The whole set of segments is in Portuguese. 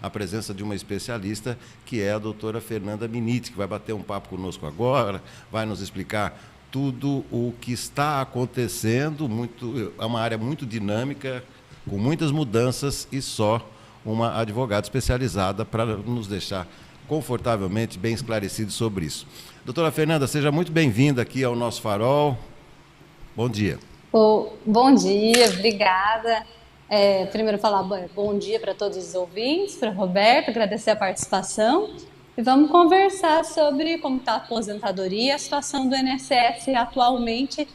a presença de uma especialista, que é a doutora Fernanda Miniti, que vai bater um papo conosco agora, vai nos explicar tudo o que está acontecendo. É uma área muito dinâmica, com muitas mudanças, e só uma advogada especializada para nos deixar confortavelmente bem esclarecidos sobre isso. Doutora Fernanda, seja muito bem-vinda aqui ao nosso Farol. Bom dia. Bom dia, obrigada. Primeiro falar bom dia para todos os ouvintes, para o Roberto, agradecer a participação e vamos conversar sobre como está a aposentadoria e a situação do INSS atualmente,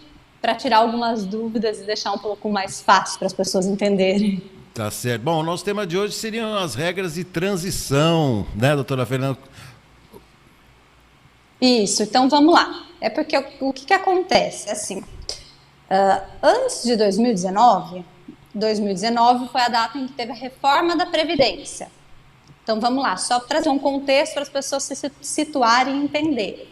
para tirar algumas dúvidas e deixar um pouco mais fácil para as pessoas entenderem. Tá certo. Bom, o nosso tema de hoje seriam as regras de transição, né, doutora Fernanda? Isso, então vamos lá. É porque o que acontece? Assim, antes de 2019 foi a data em que teve a reforma da Previdência. Então vamos lá, só para trazer um contexto para as pessoas se situarem e entenderem.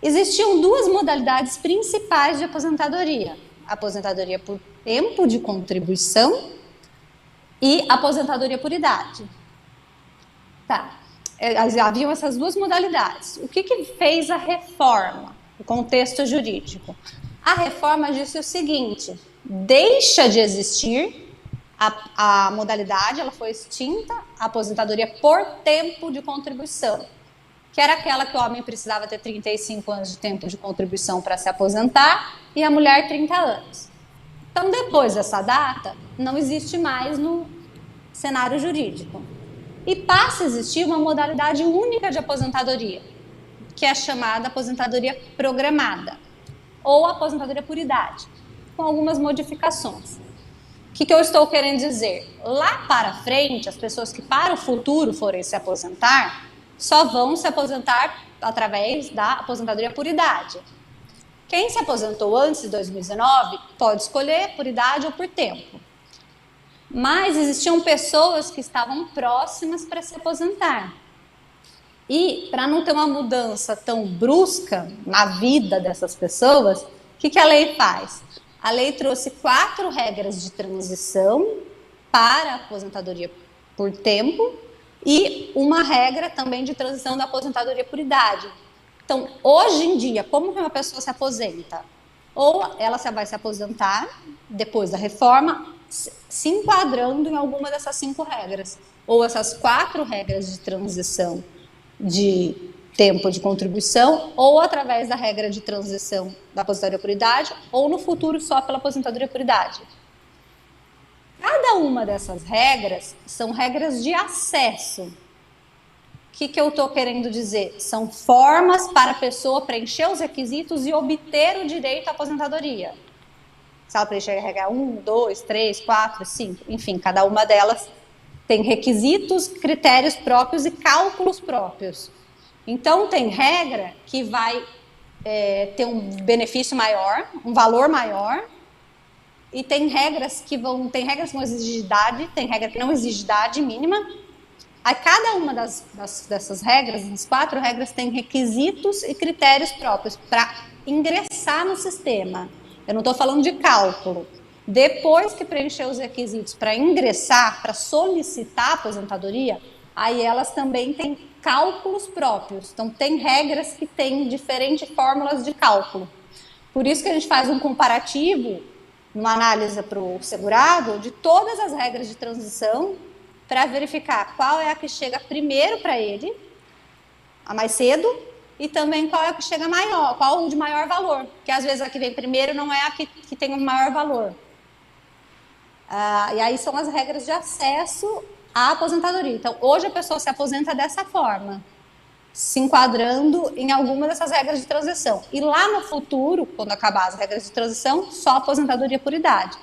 Existiam duas modalidades principais de aposentadoria: aposentadoria por tempo de contribuição e aposentadoria por idade. Tá. Haviam essas duas modalidades. O que fez a reforma? O contexto jurídico. A reforma disse o seguinte: deixa de existir a modalidade, ela foi extinta, a aposentadoria por tempo de contribuição, que era aquela que o homem precisava ter 35 anos de tempo de contribuição para se aposentar e a mulher 30 anos. Então, depois dessa data, não existe mais no cenário jurídico. E passa a existir uma modalidade única de aposentadoria, que é a chamada aposentadoria programada, ou aposentadoria por idade, com algumas modificações. O que eu estou querendo dizer? Lá para frente, as pessoas que para o futuro forem se aposentar, só vão se aposentar através da aposentadoria por idade. Quem se aposentou antes de 2019 pode escolher por idade ou por tempo. Mas existiam pessoas que estavam próximas para se aposentar. E, para não ter uma mudança tão brusca na vida dessas pessoas, o que a lei faz? A lei trouxe 4 regras de transição para a aposentadoria por tempo e uma regra também de transição da aposentadoria por idade. Então, hoje em dia, como que uma pessoa se aposenta? Ou ela vai se aposentar depois da reforma, se enquadrando em alguma dessas 5 regras, ou essas 4 regras de transição de tempo de contribuição, ou através da regra de transição da aposentadoria por idade, ou no futuro só pela aposentadoria por idade. Cada uma dessas regras são regras de acesso. O que eu estou querendo dizer? São formas para a pessoa preencher os requisitos e obter o direito à aposentadoria. Se ela preencher a regra 1, 2, 3, 4, 5, enfim, cada uma delas tem requisitos, critérios próprios e cálculos próprios. Então, tem regra que vai ter um benefício maior, um valor maior, e tem regras que vão exigir idade, tem regra que não exige idade mínima. Aí, cada uma dessas regras, as 4 regras, tem requisitos e critérios próprios para ingressar no sistema. Eu não estou falando de cálculo. Depois que preencher os requisitos para ingressar, para solicitar a aposentadoria, aí elas também têm cálculos próprios. Então, tem regras que têm diferentes fórmulas de cálculo. Por isso que a gente faz um comparativo, uma análise para o segurado, de todas as regras de transição, para verificar qual é a que chega primeiro para ele, a mais cedo, e também qual é a que chega maior, qual o de maior valor. Porque às vezes a que vem primeiro não é a que tem o maior valor. E aí são as regras de acesso à aposentadoria. Então, hoje a pessoa se aposenta dessa forma, se enquadrando em alguma dessas regras de transição. E lá no futuro, quando acabar as regras de transição, só aposentadoria por idade.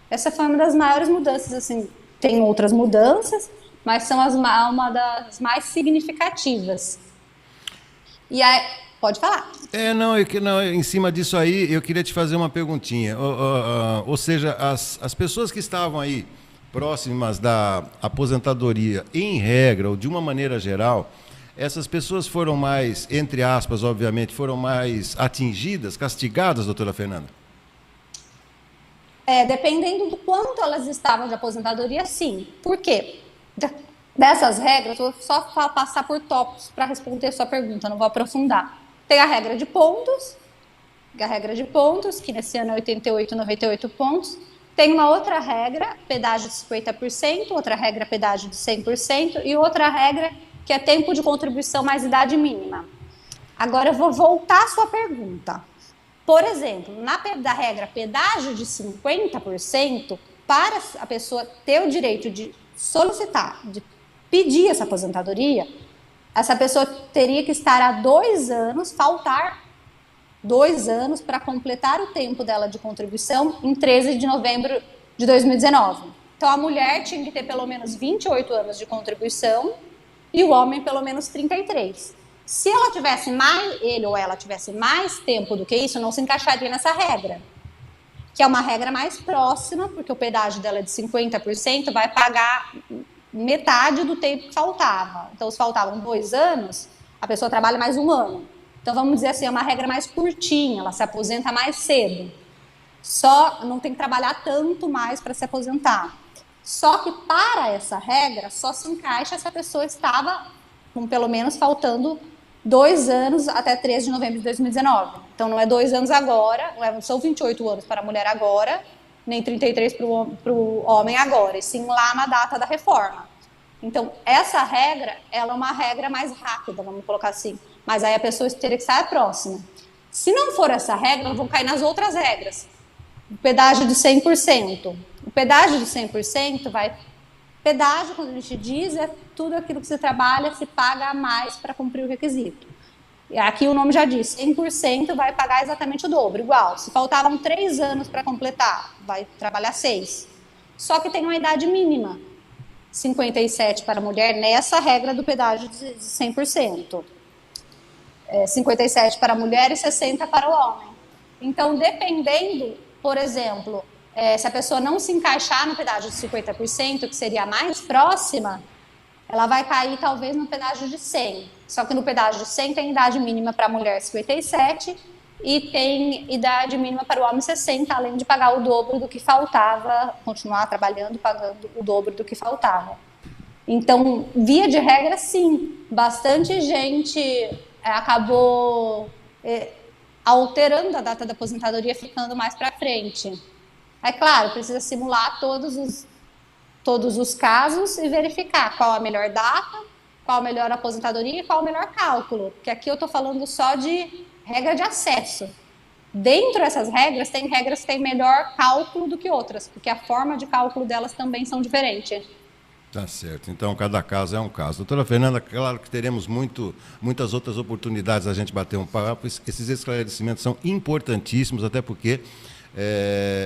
Essa foi uma das maiores mudanças. Assim, tem outras mudanças, mas são uma das mais significativas. E aí, pode falar. Não, em cima disso aí, eu queria te fazer uma perguntinha. Ou seja, as pessoas que estavam aí próximas da aposentadoria, em regra, ou de uma maneira geral, essas pessoas foram mais, entre aspas, obviamente, foram mais atingidas, castigadas, doutora Fernanda? Dependendo do quanto elas estavam de aposentadoria, sim. Por quê? Dessas regras, eu vou só passar por tópicos para responder a sua pergunta, não vou aprofundar. Tem a regra de pontos, que nesse ano é 88, 98 pontos. Tem uma outra regra, pedágio de 50%, outra regra, pedágio de 100%, e outra regra que é tempo de contribuição mais idade mínima. Agora eu vou voltar à sua pergunta. Por exemplo, da regra pedágio de 50%, para a pessoa ter o direito de solicitar, de pedir essa aposentadoria, essa pessoa teria que estar há 2 anos, faltar 2 anos para completar o tempo dela de contribuição em 13 de novembro de 2019. Então, a mulher tinha que ter pelo menos 28 anos de contribuição e o homem pelo menos 33. Se ela tivesse ele ou ela tivesse mais tempo do que isso, não se encaixaria nessa regra, que é uma regra mais próxima, porque o pedágio dela é de 50%, vai pagar metade do tempo que faltava. Então, se faltavam 2 anos, a pessoa trabalha mais 1 ano. Então, vamos dizer assim, é uma regra mais curtinha, ela se aposenta mais cedo. Só não tem que trabalhar tanto mais para se aposentar. Só que para essa regra, só se encaixa se a pessoa estava com pelo menos faltando 2 anos até 13 de novembro de 2019. Então, não é 2 anos agora, não são 28 anos para a mulher agora, nem 33 para o homem agora, e sim lá na data da reforma. Então, essa regra, ela é uma regra mais rápida, vamos colocar assim. Mas aí a pessoa teria que estar próxima. Se não for essa regra, vão cair nas outras regras. O pedágio de 100%. O pedágio de 100% Pedágio, quando a gente diz, é tudo aquilo que você trabalha, se paga a mais para cumprir o requisito. E aqui o nome já diz, 100% vai pagar exatamente o dobro, igual. Se faltavam 3 anos para completar, vai trabalhar 6. Só que tem uma idade mínima. 57 para a mulher, nessa regra do pedágio de 100%. 57 para a mulher e 60 para o homem. Então, dependendo, por exemplo, se a pessoa não se encaixar no pedágio de 50%, que seria a mais próxima, ela vai cair talvez no pedágio de 100. Só que no pedágio de 100 tem idade mínima para a mulher 57 e tem idade mínima para o homem 60, além de pagar o dobro do que faltava, continuar trabalhando pagando o dobro do que faltava. Então, via de regra, sim, bastante gente acabou alterando a data da aposentadoria, ficando mais para frente. É claro, precisa simular todos os casos e verificar qual a melhor data, qual a melhor aposentadoria e qual o melhor cálculo. Porque aqui eu estou falando só de regra de acesso. Dentro dessas regras, tem regras que têm melhor cálculo do que outras, porque a forma de cálculo delas também são diferentes. Tá certo. Então, cada caso é um caso. Doutora Fernanda, claro que teremos muitas outras oportunidades a gente bater um papo. Esses esclarecimentos são importantíssimos, até porque,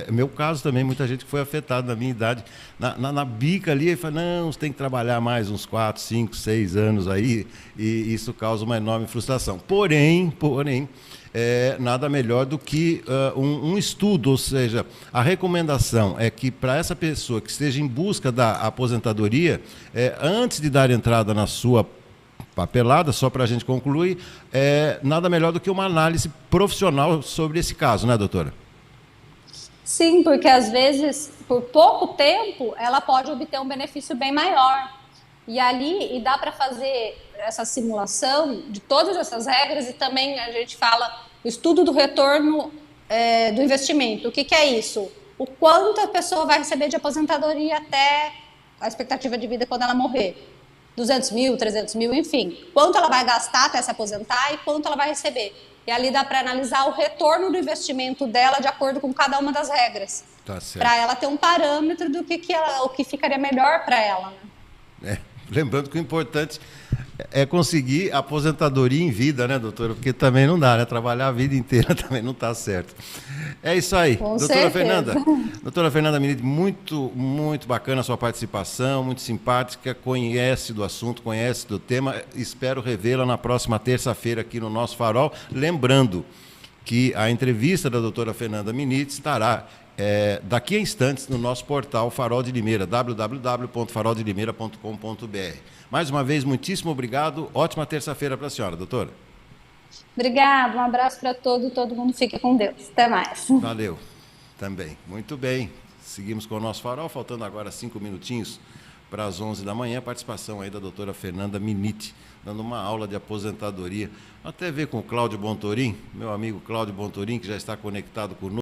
meu caso também, muita gente que foi afetada na minha idade, na bica ali, e fala, não, você tem que trabalhar mais uns 4, 5, 6 anos aí, e isso causa uma enorme frustração. Porém, nada melhor do que um estudo, ou seja, a recomendação é que para essa pessoa que esteja em busca da aposentadoria, antes de dar entrada na sua papelada, só para a gente concluir, nada melhor do que uma análise profissional sobre esse caso, né, doutora? Sim, porque às vezes, por pouco tempo, ela pode obter um benefício bem maior. E dá para fazer essa simulação de todas essas regras e também a gente fala o estudo do retorno do investimento. O que é isso? O quanto a pessoa vai receber de aposentadoria até a expectativa de vida quando ela morrer. 200 mil, 300 mil, enfim. Quanto ela vai gastar até se aposentar e quanto ela vai receber. E ali dá para analisar o retorno do investimento dela de acordo com cada uma das regras. Tá certo. Para ela ter um parâmetro do o que ficaria melhor para ela, né? Lembrando que o importante é conseguir aposentadoria em vida, né, doutora? Porque também não dá, né? Trabalhar a vida inteira também não está certo. É isso aí. Com certeza. Doutora Fernanda Miniti, muito, muito bacana a sua participação, muito simpática, conhece do assunto, conhece do tema. Espero revê-la na próxima terça-feira aqui no nosso Farol. Lembrando que a entrevista da doutora Fernanda Miniti estará daqui a instantes no nosso portal Farol de Limeira, www.faroldelimeira.com.br. Mais uma vez, muitíssimo obrigado. Ótima terça-feira para a senhora, doutora. Obrigada, um abraço para todo mundo fique com Deus. Até mais. Valeu, também. Muito bem. Seguimos com o nosso Farol, faltando agora 5 minutinhos para as 11 da manhã, a participação aí da doutora Fernanda Miniti, dando uma aula de aposentadoria. Até ver com o Cláudio Bontorim, meu amigo Cláudio Bontorim, que já está conectado conosco.